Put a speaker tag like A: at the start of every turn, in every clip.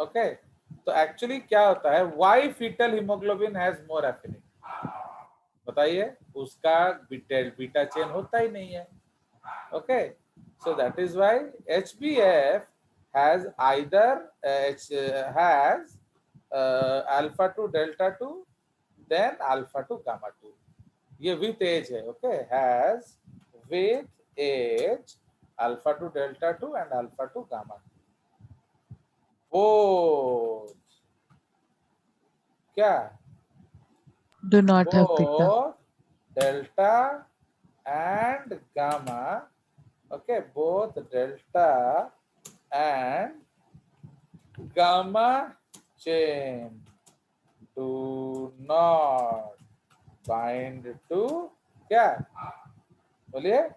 A: Okay, तो actually क्या होता है, why fetal haemoglobin has more affinity, बताइए, उसका बीटा चेन होता ही नहीं है। Okay, so that is why HbF has either has alpha to delta 2 then alpha to gamma 2, ये with age है। Okay, has with age alpha to delta 2 and alpha to gamma 2, both क्या,
B: Do not have beta.
A: both delta and gamma, okay, both delta and gamma chain do not bind to क्या, बोलिए,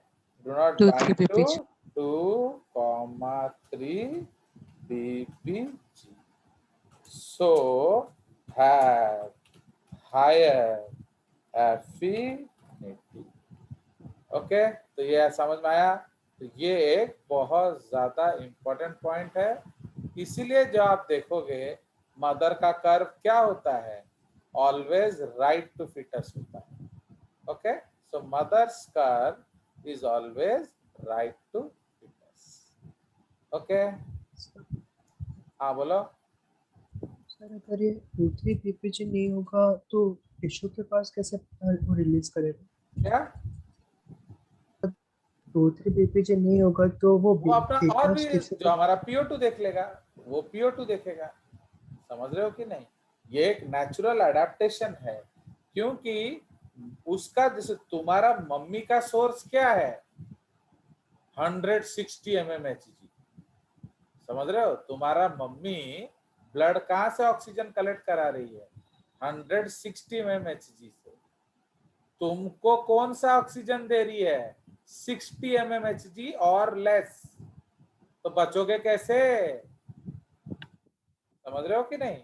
A: do not
B: 2, 3
A: bind to
B: ppg.
A: 2,3 ppg, so have higher affinity। Okay, तो ये समझ में आया। तो ये एक बहुत ज्यादा इंपॉर्टेंट पॉइंट है, इसीलिए जो आप देखोगे मदर का कर्व क्या होता है, ऑलवेज राइट टू फिटस होता है। Okay, so mother's curve is always right to fetus. Okay, हाँ बोलो।
C: सर अगर ये 2-3 ppg नहीं होगा तो टिश्यू के पास कैसे वो रिलीज करेगा?
A: क्या,
C: 2-3 ppg नहीं होगा तो वो
A: वो अपना और भी
C: fetus टिश्यू
A: जो हमारा PO2 देख लेगा, वो PO2 देखेगा। समझ रहे हो कि नहीं, ये एक नेचुरल अडेप्टेशन है, क्योंकि उसका जैसे तुम्हारा मम्मी का सोर्स क्या है, 160 mmHg, समझ रहे हो, तुम्हारा मम्मी ब्लड कहां से ऑक्सीजन कलेक्ट करा रही है, 160 mmHg से। तुमको कौन सा ऑक्सीजन दे रही है, 60 mmHg और लेस, तो बचोगे कैसे, समझ रहे हो कि नहीं।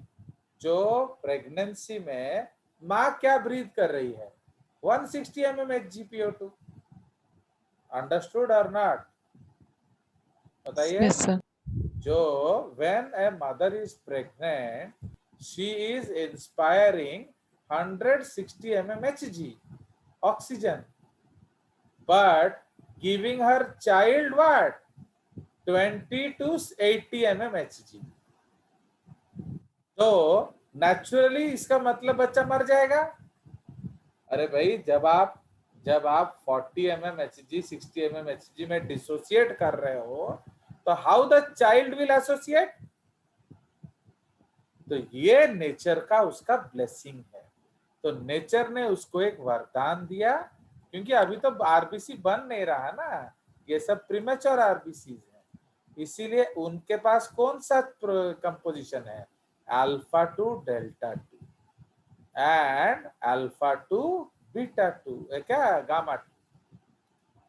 A: जो प्रेगनेंसी में माँ क्या ब्रीथ कर रही है, 160 mmHg PO2, अंडरस्टूड और नॉट, बताइए।
B: Yes, sir.
A: जो when a mother is pregnant, she is inspiring 160 mmHg oxygen, but giving her child what, 20 to 80 mmHg, तो नेचुरली इसका मतलब बच्चा मर जाएगा। अरे भाई, जब आप 40 mmHg 60 mmHg में डिसोसिएट कर रहे हो, तो how the child will associate, तो ये नेचर का उसका ब्लेसिंग है। तो नेचर ने उसको एक वरदान दिया, क्योंकि अभी तो आरबीसी बन नहीं रहा ना, ये सब प्रीमेच्योर आरबीसी है, इसीलिए उनके पास कौन सा कंपोजिशन है, alpha two delta 2 and alpha two beta 2, क्या गामा 2।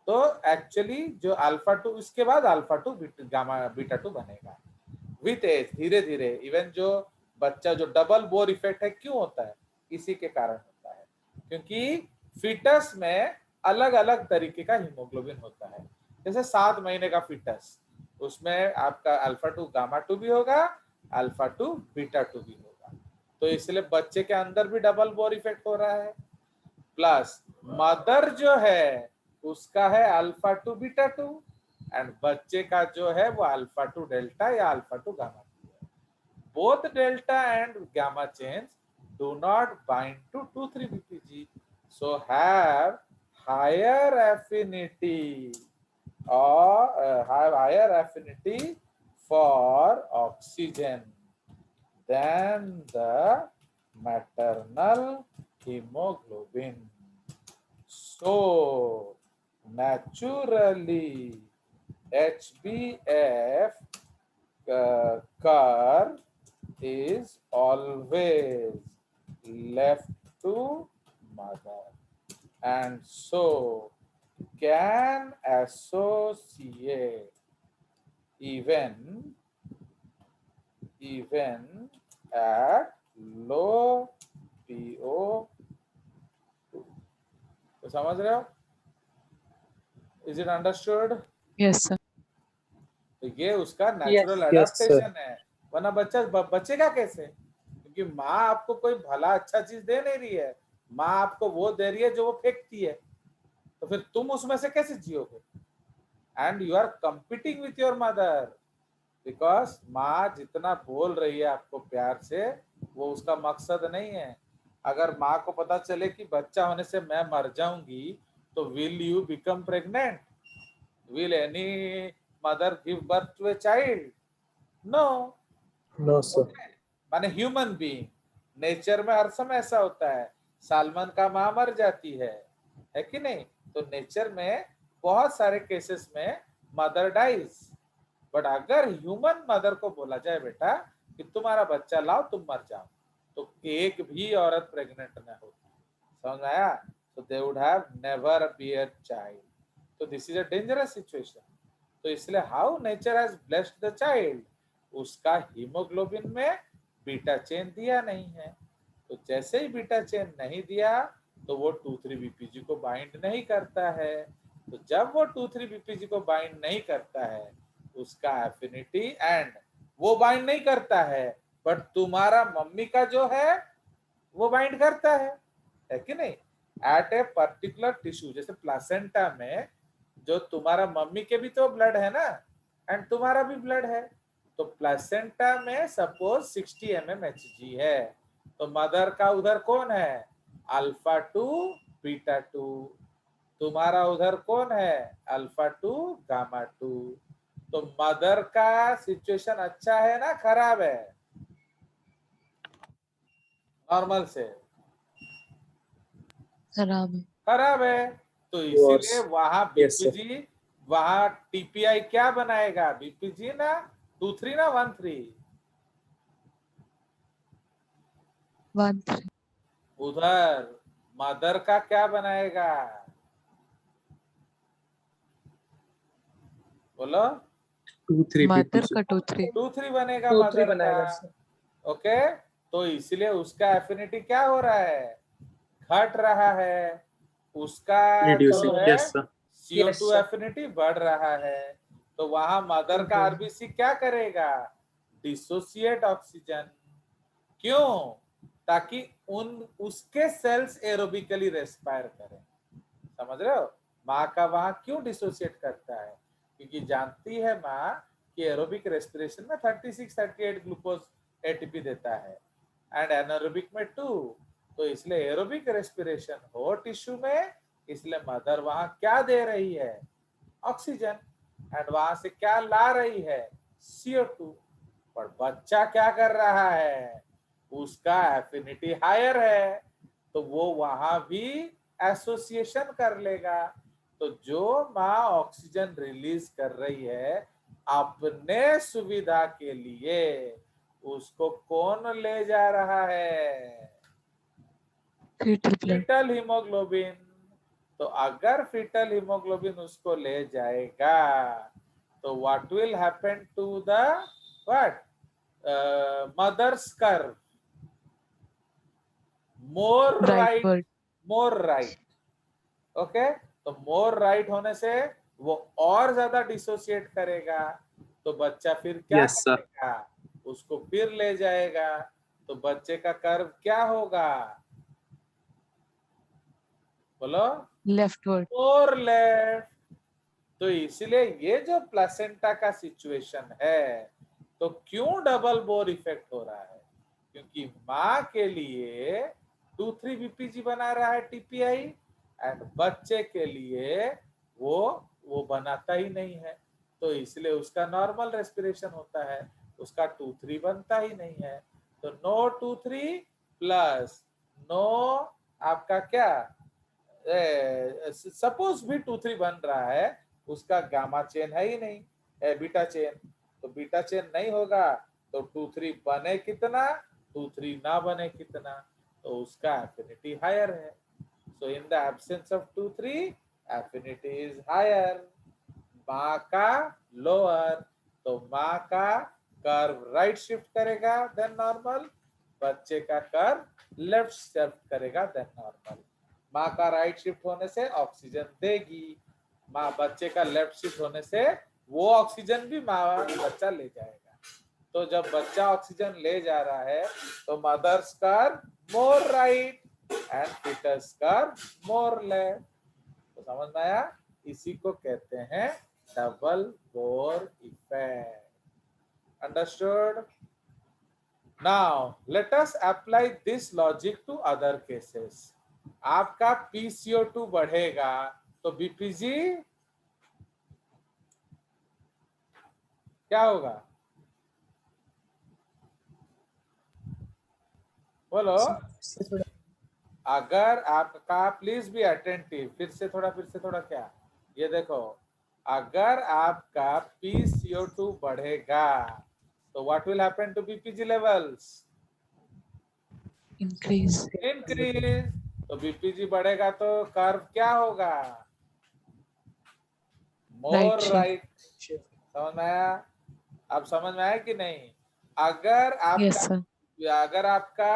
A: तो एक्चुअली जो अल्फा 2, इसके बाद अल्फा 2 गामा बीटा 2 बनेगा विथ एज, धीरे धीरे। इवन जो बच्चा जो डबल बोर इफेक्ट है क्यों होता है, इसी के कारण होता है, क्योंकि फीटस में अलग अलग तरीके का हीमोग्लोबिन होता है। जैसे 7 महीने का फीटस, उसमें आपका अल्फा 2 गामा 2 भी होगा, अल्फा 2 बीटा 2 भी होगा, तो इसलिए बच्चे के अंदर भी डबल बोर इफेक्ट हो रहा है। प्लस मदर जो है उसका है अल्फा 2 बीटा 2, एंड बच्चे का जो है वो अल्फा 2 डेल्टा या अल्फा 2 गामा 2 है। Both delta and gamma chains do not bind to 2,3 ppg, so have higher affinity or have higher affinity for oxygen than the maternal hemoglobin. So naturally HbF curve is always left to mother, and so can associate even at low PO2। तो समझ रहे हो, is it understood?
B: Yes, sir.
A: तो ये उसका natural adaptation है, वरना बच्चा बचेगा कैसे? क्योंकि माँ आपको कोई भला अच्छा चीज दे नहीं रही है, माँ आपको वो दे रही है जो वो फेंकती है, तो फिर तुम उसमें से कैसे जियोगे? And you are competing with your mother, because माँ जितना बोल रही है आपको प्यार से, वो उसका मकसद नहीं है। अगर माँ को पता चले कि बच्चा होने से मैं मर जाऊंगी, तो will you become pregnant? Will any mother give birth to a child? No.
C: No sir.
A: माने ह्यूमन बीइंग, नेचर में हर समय ऐसा होता है, सालमन का माँ मर जाती है कि नहीं? तो नेचर में बहुत सारे केसेस में मदर डाइज। बट अगर ह्यूमन मदर को बोला जाए बेटा कि तुम्हारा बच्चा लाओ तुम मर जाओ, तो एक भी औरत प्रेग्नेंट न होती। समझ आया? तो they would have never bear child. तो this is a dangerous situation. तो इसलिए how nature has blessed the child, उसका हीमोग्लोबिन में बीटा चेन दिया नहीं है। तो जैसे ही बीटा चेन नहीं दिया, तो वो 2,3-बीपीजी को बाइंड नहीं करता है। तो जब वो 2,3-बीपीजी को बाइंड नहीं करता है, उसका एफिनिटी एंड वो बाइंड नहीं करता है, बट तुम्हारा मम्मी का जो है वो बाइंड करता है कि नहीं? एट ए पर्टिकुलर टिश्यू, जैसे प्लासेंटा में जो तुम्हारा मम्मी के भी तो ब्लड है ना, एंड तुम्हारा भी ब्लड है। तो प्लासेंटा में सपोज 60 mmHg है, तो मदर का उधर कौन है? Alpha 2 beta 2। तुम्हारा उधर कौन है? Alpha 2 gamma 2। तो मदर का सिचुएशन अच्छा है ना खराब है नॉर्मल से?
B: खराब है।
A: खराब है। तो इसीलिए वहां बीपीजी, वहां टीपीआई क्या बनाएगा? बीपीजी ना 2,3 ना 1,3?
B: 1,3।
A: उधर मदर का क्या बनाएगा? बोलो।
C: 2-3
B: मदर
C: बीपीजी।
B: का 2,3।
A: 2,3 बनेगा
C: 2-3
A: मदर
C: बनाएगा
A: का।
C: सर।
A: ओके, तो इसलिए उसका एफिनिटी क्या हो रहा है? घट रहा है। उसका जो
C: रिड्यूसिंग,
A: है
C: यस सर।
A: CO2 एफिनिटी बढ़ रहा है। तो वहां मदर का आरबीसी क्या करेगा? Dissociate oxygen. क्यों? ताकि उसके सेल्स एरोबिकली रेस्पायर करें। समझ रहे हो? माँ का वहां क्यों डिसोसिएट करता है? क्योंकि जानती है माँ कि एरोबिक रेस्पिरेशन में 36-38 ग्लूकोज एटीपी देता है, एंड एनारोबिक में 2। तो इसलिए एरोबिक रेस्पिरेशन हो टिश्यू में, इसलिए मदर वहां क्या दे रही है? ऑक्सीजन। एंड वहां से क्या ला रही है? CO2। पर बच्चा क्या कर रहा है? उसका एफिनिटी हायर है, तो वो वहां भी एसोसिएशन कर लेगा। तो जो माँ ऑक्सीजन रिलीज कर रही है अपने सुविधा के लिए, उसको कौन ले जा रहा है?
B: Fetal blood.
A: Fetal haemoglobin. तो अगर फीटल हीमोग्लोबिन उसको ले जाएगा, तो what will happen to the what mother's curve? More right,
B: rightward.
A: More right. Okay, तो मोर राइट होने से वो और ज्यादा डिसोसिएट करेगा। तो बच्चा फिर क्या
C: यस सर।
A: करेगा? उसको फिर ले जाएगा। तो बच्चे का कर्व क्या होगा? बोलो।
B: लेफ्टवर्ड।
A: मोर लेफ्ट। तो इसलिए ये जो प्लेसेंटा का सिचुएशन है, तो क्यों डबल बोर इफेक्ट हो रहा है? क्योंकि माँ के लिए 2,3-बीपीजी बना रहा है टीपीआई, एंड बच्चे के लिए वो बनाता ही नहीं है। तो इसलिए उसका नॉर्मल रेस्पिरेशन होता है, उसका 2,3 बनता ही नहीं है। तो नो 2,3 प्लस नो आपका क्या, सपोज भी 2,3 बन रहा है, उसका गामा चेन है ही नहीं, बीटा चेन। तो बीटा चेन नहीं होगा, तो 2,3 बने कितना, 2,3 ना बने कितना, तो उसका एफिनिटी हायर है। So in the absence of 2,3 affinity is higher, माँ का लोअर। तो माँ का कर्व राइट शिफ्ट करेगा देन नॉर्मल, बच्चे का कर्व लेफ्ट शिफ्ट करेगा देन नॉर्मल। माँ का राइट शिफ्ट होने से ऑक्सीजन देगी, माँ बच्चे का लेफ्ट शिफ्ट होने से वो ऑक्सीजन भी माँ बच्चा ले जाएगा। तो जब बच्चा ऑक्सीजन ले जा रहा है तो mother's curve more right and fetus curve more left. तो समझ में आया? इसी को कहते हैं double Bohr effect. Understood? Now let us apply this logic to other cases. आपका PCO2 बढ़ेगा तो बीपीजी क्या होगा? बोलो।
C: इससे थोड़ा
A: अगर आपका, प्लीज बी अटेंटिव, फिर से थोड़ा क्या, ये देखो, अगर आपका PCO2 बढ़ेगा तो what will happen to BPG levels?
B: increase,
A: increase. तो बीपीजी बढ़ेगा तो कर्व क्या होगा? More
B: right shift,
A: right. समझ में आया? अब समझ में आया कि नहीं? अगर
B: yes
A: आपका
B: sir,
A: अगर आपका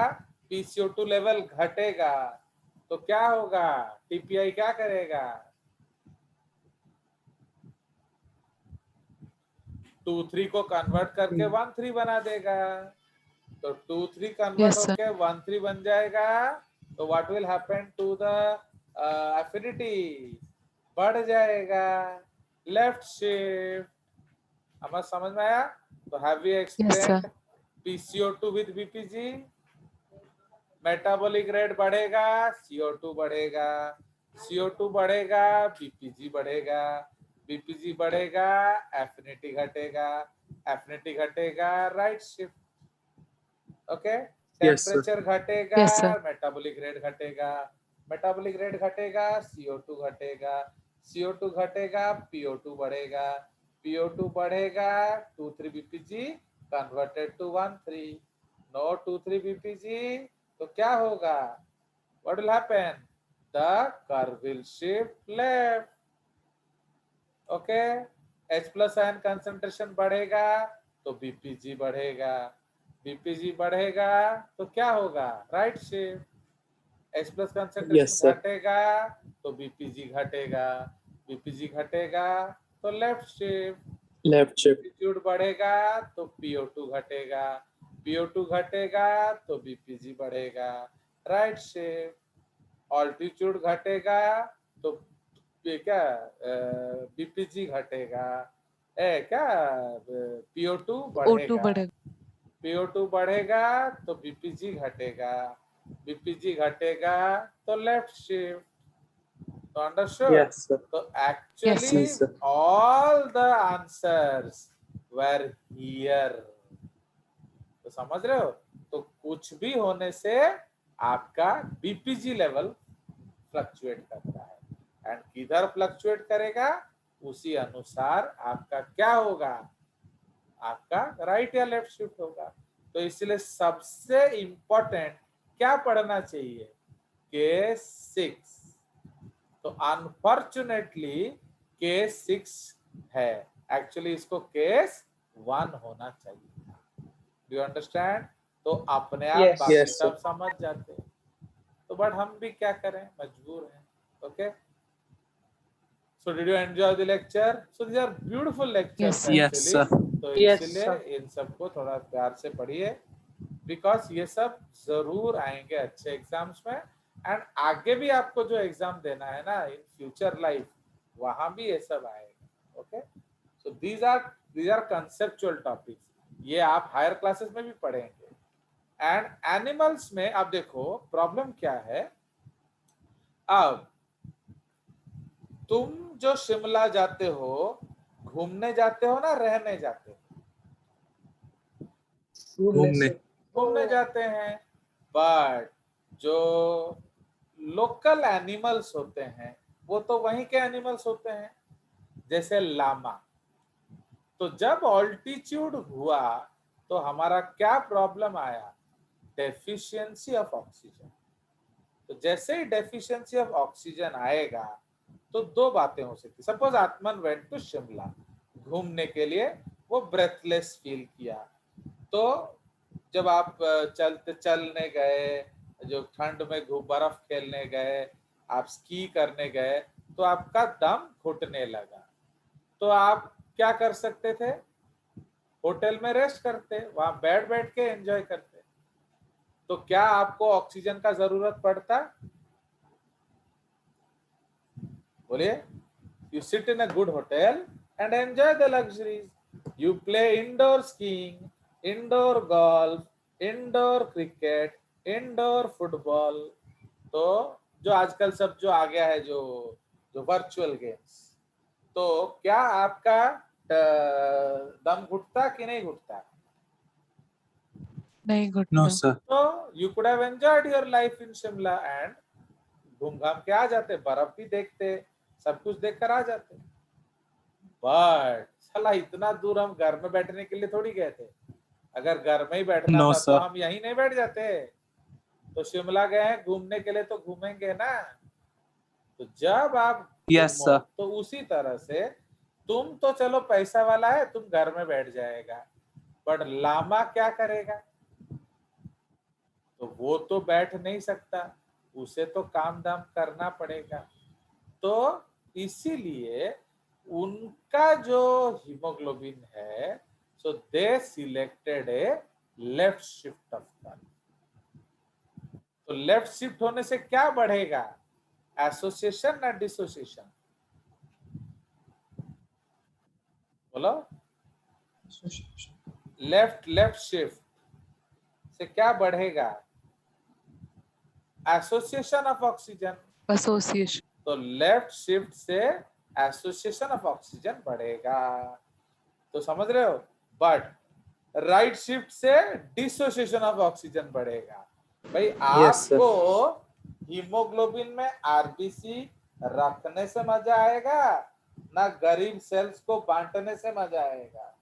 A: PCO2 लेवल घटेगा तो क्या होगा? टीपीआई क्या करेगा? 2-3 को कन्वर्ट करके 1-3 बना देगा। तो 2-3 कन्वर्ट
B: yes sir,
A: होके 1-3 बन जाएगा। तो what will happen to the affinity? बढ़ जाएगा। Left shift. हमें समझ में आया? तो have we
B: yes sir,
A: explained PCO2 with BPG? Metabolic rate बढ़ेगा, CO2 बढ़ेगा, CO2 बढ़ेगा, बीपीजी बढ़ेगा, बीपीजी बढ़ेगा, एफिनिटी घटेगा, एफिनिटी घटेगा, राइट शिफ्ट। ओके? टेम्परेचर घटेगा,
B: yes sir,
A: मेटाबॉलिक रेट घटेगा, मेटाबॉलिक रेट घटेगा, CO2 घटेगा, CO2 घटेगा, PO2 बढ़ेगा, PO2 बढ़ेगा, 2-3 BPG converted to 1-3, no 2-3 BPG, तो क्या होगा? What will happen? The curve will shift left. Okay? H plus ion concentration बढ़ेगा तो बीपीजी बढ़ेगा, बीपीजी बढ़ेगा तो क्या होगा? Right shift. H plus concentration घटेगा तो बीपीजी घटेगा, बीपीजी घटेगा तो लेफ्ट शिफ्ट। एल्टीट्यूड बढ़ेगा तो PO2 घटेगा, PO2 घटेगा तो बीपीजी बढ़ेगा, राइट शिफ्ट। ऑल्टीट्यूड घटेगा तो ये क्या, बीपीजी घटेगा, क्या, PO2
B: O2
A: बढ़ेगा,
B: बढ़ेगा,
A: PO2 बढ़ेगा तो बीपीजी घटेगा, बीपीजी घटेगा तो लेफ्ट शिफ्ट। तो अंडरस्टूड? तो
B: yes
A: actually
B: sir,
A: all the answers were here. तो समझ रहे हो? तो कुछ भी होने से आपका बीपीजी लेवल फ्लक्चुएट करता है, एंड किधर फ्लक्चुएट करेगा उसी अनुसार आपका क्या होगा? आपका राइट या लेफ्ट शिफ्ट होगा। तो इसलिए सबसे इंपॉर्टेंट क्या पढ़ना चाहिए? केस 6। तो अनफॉर्चुनेटली केस 6 है, एक्चुअली इसको केस 1 होना चाहिए। Do you understand? तो अपने आप
C: Yes.
A: बाकी सब समझ जाते हैं। तो बट हम भी क्या करें, मजबूर हैं। Okay, so did you enjoy the lecture? So these are beautiful lectures
B: Yes,
A: actually. तो
C: Yes,
A: इसलिए
C: sir.
A: इन सबको थोड़ा प्यार से पढ़िए, बिकॉज ये सब जरूर आएंगे अच्छे एग्जाम्स में, एंड आगे भी आपको जो एग्जाम देना है ना इन फ्यूचर लाइफ, वहां भी ये सब आएगा। Okay, so these are conceptual topics, ये आप हायर क्लासेस में भी पढ़ेंगे। एंड एनिमल्स में आप देखो प्रॉब्लम क्या है। अब तुम जो शिमला जाते हो, घूमने जाते हो ना रहने जाते हो?
C: घूमने
A: घूमने जाते हैं। बट जो लोकल एनिमल्स होते हैं वो तो वहीं के एनिमल्स होते हैं, जैसे लामा। तो जब ऑल्टीट्यूड हुआ तो हमारा क्या प्रॉब्लम आया? Deficiency of oxygen. तो जैसे ही डेफिशिएंसी ऑफ ऑक्सीजन आएगा तो दो बातें हो सकती। Suppose Atman went to Shimla घूमने के लिए, वो ब्रेथलेस फील किया, तो जब आप चलने गए, जो ठंड में बर्फ खेलने गए, आप स्की करने गए, तो आपका दम घुटने लगा, तो आप क्या कर सकते थे? होटल में रेस्ट करते, वहां बैठ बैठ के एंजॉय करते। तो क्या आपको ऑक्सीजन का जरूरत पड़ता? बोलिए। You sit in a good hotel and enjoy the luxuries. You play indoor skiing, indoor golf, indoor cricket, indoor football. तो जो आजकल सब जो आ गया है, जो जो वर्चुअल गेम्स, तो क्या आपका दम घुटता कि नहीं घुटता?
B: नहीं
C: No,
B: घुटना।
C: sir.
A: तो you could have enjoyed your life in Shimla and घूम घाम के आ जाते, बर्फ भी देखते, सब कुछ देख कर आ जाते। बट साला इतना दूर हम घर में बैठने के लिए थोड़ी गए थे। अगर घर में ही बैठना
C: No,
A: था तो
C: sir.
A: हम यहीं नहीं बैठ जाते। तो शिमला गए हैं घूमने के लिए, तो घूमेंगे ना। तो जब आप
C: Yes,
A: घूमो
C: sir.
A: तो उसी तरह से तुम तो चलो पैसा वाला है, तुम घर में बैठ जाएगा, बट लामा क्या करेगा? तो वो तो बैठ नहीं सकता, उसे तो काम दाम करना पड़ेगा। तो इसीलिए उनका जो हीमोग्लोबिन है, so they selected a left shift of curve. तो लेफ्ट शिफ्ट होने से क्या बढ़ेगा? एसोसिएशन ना डिसोसिएशन? बोलो। लेफ्ट शिफ्ट से क्या बढ़ेगा? Association of oxygen.
B: एसोसिएशन।
A: तो लेफ्ट शिफ्ट से एसोसिएशन ऑफ ऑक्सीजन बढ़ेगा। तो समझ रहे हो? बट राइट शिफ्ट से डिसोसिएशन ऑफ ऑक्सीजन बढ़ेगा। भाई आपको हीमोग्लोबिन में आरबीसी रखने से मजा आएगा ना गरीब सेल्स को बांटने से मजा आएगा?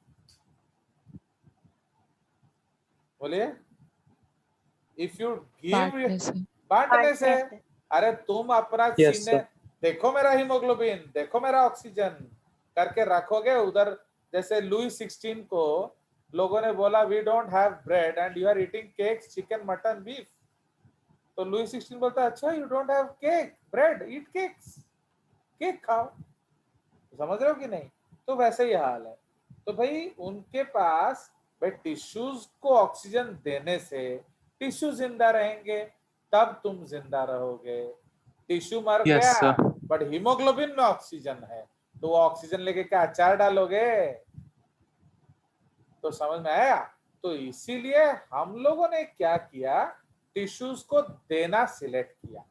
A: बोलिए। इफ यू गिव बांटने से। अरे तुम अपना सीने देखो मेरा हीमोग्लोबिन, देखो मेरा ऑक्सीजन करके रखोगे उधर। जैसे लुई 16 को लोगों ने बोला we don't have bread and you are eating cakes, chicken, mutton, beef. तो लुई 16 बोलता है अच्छा you don't have cake bread, eat cakes, cake खाओ। समझ रहे हो कि नहीं? तो वैसे ही हाल है। तो भाई उनके पास भाई टिश्यूज को ऑक्सीजन देने से टिश्यू जिंदा रहेंगे, तब तुम जिंदा रहोगे। टिश्यू मर गया बट हीमोग्लोबिन में ऑक्सीजन है, तो वो ऑक्सीजन लेके क्या अचार डालोगे? तो समझ में आया? तो इसीलिए हम लोगों ने क्या किया, टिश्यूज को देना सिलेक्ट किया।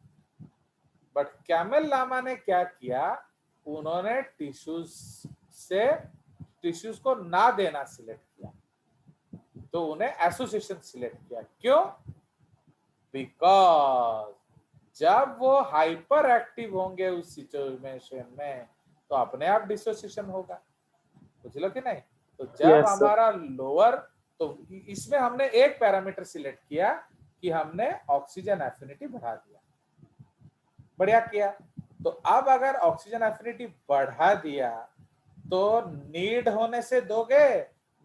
A: बट कैमल लामा ने क्या किया, उन्होंने टिश्यूज को ना देना सिलेक्ट किया। तो उन्हें एसोसिएशन सिलेक्ट किया। क्यों? बिकॉज जब वो हाइपर एक्टिव होंगे उस सिचुएशन में, तो अपने आप डिसोसिएशन होगा। बुझ लो कि नहीं? तो जब हमारा लोअर, तो इसमें हमने एक पैरामीटर सिलेक्ट किया कि हमने ऑक्सीजन एफिनिटी बढ़ा दिया। बढ़िया किया। तो अब अगर ऑक्सीजन एफिनिटी बढ़ा दिया तो नीड होने से दोगे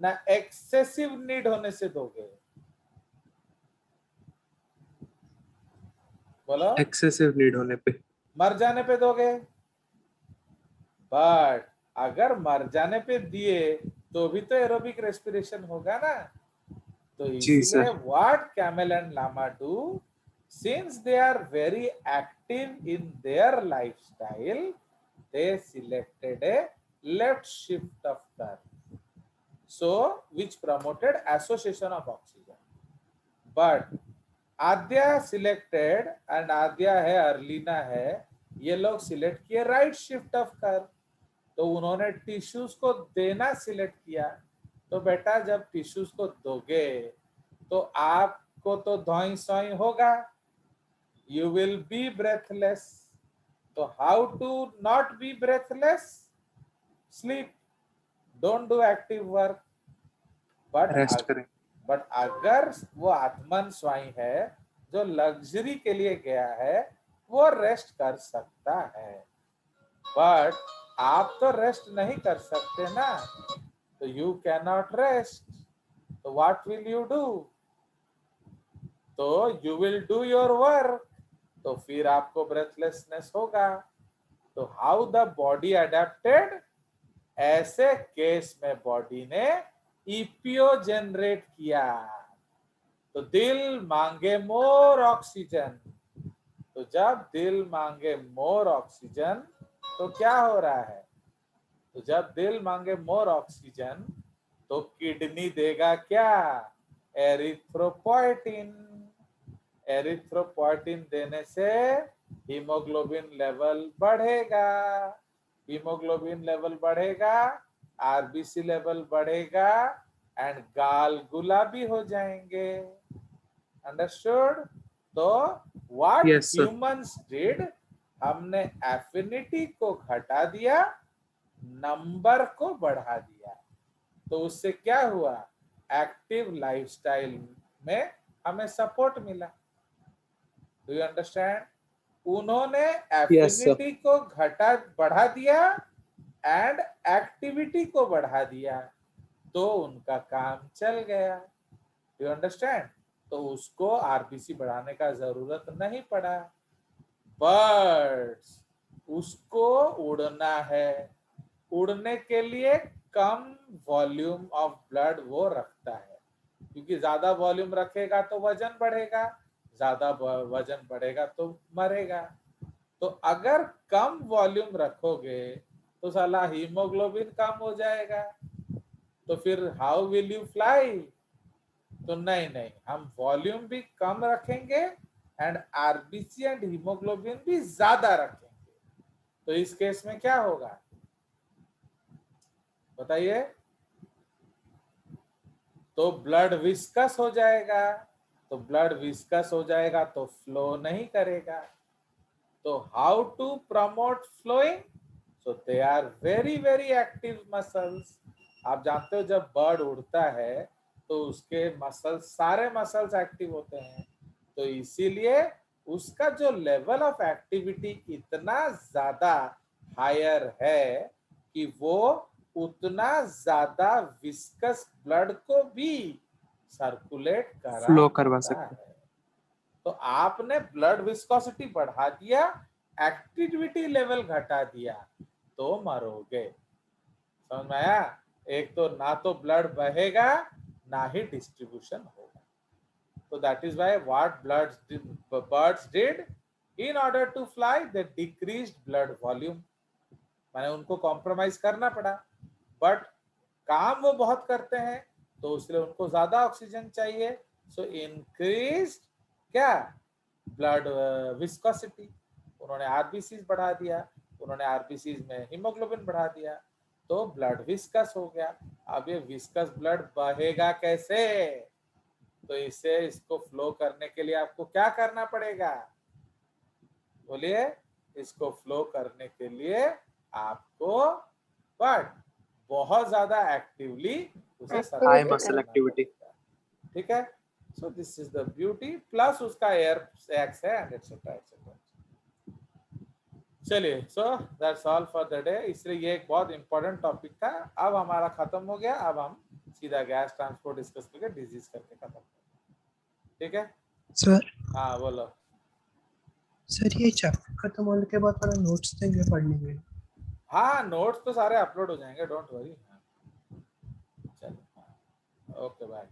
A: ना एक्सेसिव नीड होने से दोगे? बोलो।
C: एक्सेसिव नीड होने पे।
A: मर जाने पे दोगे। बट अगर मर जाने पे दिए तो भी तो एरोबिक रेस्पिरेशन होगा ना। तो इसलिए what camel and llama do, since they are very active in their lifestyle, they selected a left shift of curve, so which promoted association of oxygen. But आद्या सिलेक्टेड एंड आद्या है, अर्लीना है, ये लोग सिलेक्ट किए राइट शिफ्ट ऑफ कर्व। तो उन्होंने टिश्यूज को देना सिलेक्ट किया। तो बेटा जब टिश्यूज को दोगे तो आपको तो धोई सोई होगा, you will be breathless. So how to not be breathless? Sleep. Don't do active work. But अगर वो आत्मन स्वाई है जो लग्जरी के लिए गया है, वो रेस्ट कर सकता है। बट आप तो रेस्ट नहीं कर सकते ना, तो यू कैन नॉट रेस्ट। तो व्हाट विल यू डू? तो you will do your work. तो फिर आपको ब्रेथलेसनेस होगा। तो हाउ द बॉडी अडेप्टेड? ऐसे केस में बॉडी ने ईपीओ जनरेट किया, तो दिल मांगे मोर ऑक्सीजन। तो जब दिल मांगे मोर ऑक्सीजन तो क्या हो रहा है? तो जब दिल मांगे मोर ऑक्सीजन तो किडनी देगा क्या? एरिथ्रोपोइटिन। एरिथ्रोपोइटिन देने से हीमोग्लोबिन लेवल बढ़ेगा। हीमोग्लोबिन लेवल बढ़ेगा, आरबीसी लेवल बढ़ेगा एंड गाल गुलाबी हो जाएंगे। अंडरस्टूड? तो what
C: Yes, sir.
A: Humans did, हमने एफिनिटी को घटा दिया, नंबर को बढ़ा दिया। तो उससे क्या हुआ? एक्टिव लाइफस्टाइल में हमें सपोर्ट मिला। Do you understand? उन्होंने
C: Yes, sir.
A: एफिनिटी को बढ़ा दिया एंड एक्टिविटी को बढ़ा दिया, तो उनका काम चल गया। You understand? तो उसको आरबीसी बढ़ाने का जरूरत नहीं पड़ा। बर्ड्स, उसको उड़ना है, उड़ने के लिए कम वॉल्यूम ऑफ ब्लड वो रखता है, क्योंकि ज्यादा वॉल्यूम रखेगा तो वजन बढ़ेगा, ज्यादा वजन बढ़ेगा तो मरेगा। तो अगर कम वॉल्यूम रखोगे तो साला हीमोग्लोबिन कम हो जाएगा, तो फिर हाउ विल यू फ्लाई? तो नहीं, हम वॉल्यूम भी कम रखेंगे एंड आरबीसी एंड हीमोग्लोबिन भी ज्यादा रखेंगे। तो इस केस में क्या होगा बताइए? तो ब्लड विस्कस हो जाएगा। तो ब्लड विस्कस हो जाएगा तो फ्लो नहीं करेगा। तो how to promote flowing? So they are very very active muscles. आप जानते हो जब बर्ड उड़ता है तो उसके मसल्स, सारे मसल्स एक्टिव होते हैं। तो इसीलिए उसका जो लेवल ऑफ एक्टिविटी इतना ज्यादा हायर है कि वो उतना ज्यादा विस्कस ब्लड को भी सर्कुलेट
C: Flow करवा
A: पाता
C: सकते हैं।
A: है। तो आपने ब्लड विस्कोसिटी बढ़ा दिया, एक्टिविटी लेवल घटा दिया, तो मरोगे। समझ में आया? एक तो ना तो ब्लड बहेगा ना ही डिस्ट्रीब्यूशन होगा। तो that is why what birds did in order to fly, they decreased blood volume. मैंने उनको कॉम्प्रोमाइज करना पड़ा, बट काम वो बहुत करते हैं तो इसलिए उनको ज्यादा ऑक्सीजन चाहिए। सो इंक्रीज क्या? Blood viscosity. उन्होंने आरबीसीज बढ़ा दिया, उन्होंने आरबीसीज में हीमोग्लोबिन बढ़ा दिया, तो ब्लड विस्कस हो गया। अब ये विस्कस ब्लड बहेगा कैसे? तो इसको फ्लो करने के लिए आपको क्या करना पड़ेगा? बोलिए। इसको फ्लो करने के लिए आपको बट बहुत ज्यादा एक्टिवली उसे
C: High
A: सर्कुलेट
C: muscle
A: करना
C: activity.
A: पड़ेगा। ठीक है? So this is the beauty, plus उसका एयर एक्स है एंड एटसेट्रा एटसेट्रा। चलिए, so that's all for the day. इसलिए ये एक बहुत इंपॉर्टेंट टॉपिक था। अब हमारा खत्म हो गया। अब हम सीधा गैस ट्रांसपोर्ट डिस्कस करके डिजीज करके खत्म करेंगे। ठीक है?
C: सर,
A: हाँ बोलो।
C: सर ये चैप्टर खत्म होने के बाद थोड़ा नोट्स देंगे पढ़ने के?
A: हाँ, नोट्स तो सारे अपलोड हो जाएंगे, डोंट वरी। चलो, ओके बाय।